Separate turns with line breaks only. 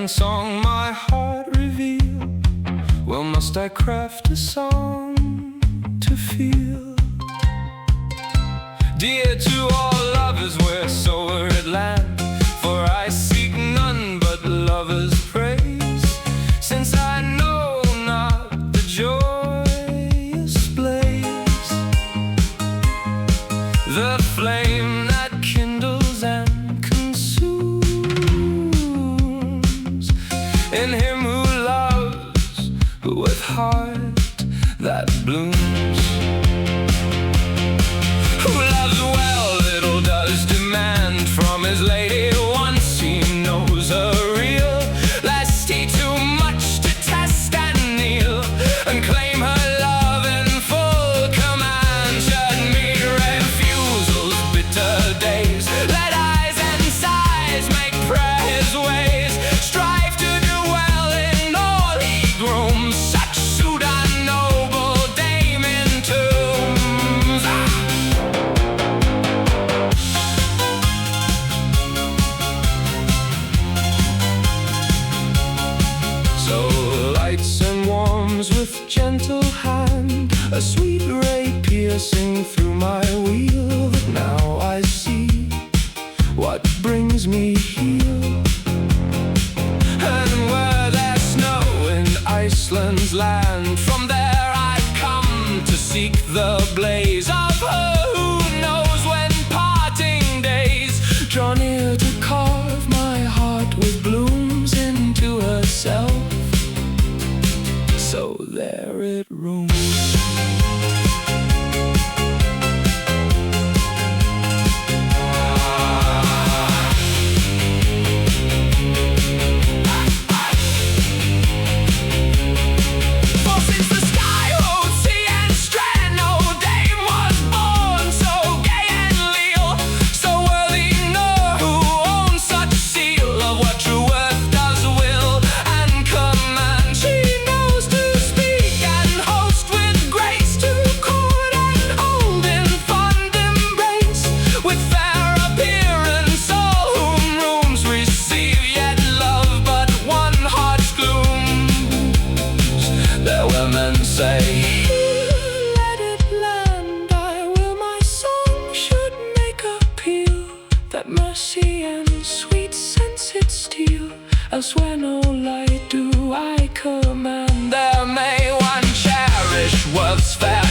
and song my heart reveal? Well, must I craft a song to feel? Dear to all lovers, wheresoe'er it land, for I seek none but lovers' praise, since I know not the joyous blaze, the flame that kindles and consumes, in him who loves with heart that blooms. Who loves well little does demand from his lady once he knows her real, lest he too much detest and kneel, and claim her love in full command. Should meet refusal's bitter days, let eyes and sighs make prayer his ways. Strive to do well in all he grooms, such suit a noble dame in tombs. So lights and warms with gentle hand, a sweet ray piercing through my wheel. Now I see what brings me here, and where there's snow in Iceland's land, from there I've come to seek the blaze of her who knows when parting days draw near to carve my heart with blooms into herself. So there it rooms. For since the sky holds sea and strand, no dame was born so gay and leal, so worthy nor who owns such seal of what true worth does will and command. She knows to speak and host with grace, to court and hold in fond embrace, with fair appearance all whom rooms receive, yet love but one heart's glooms. Their women say, "Here let it land, I will my song should make appeal, that mercy and sweet sense it steal, else when all I do I command. There may one cherish worth's fair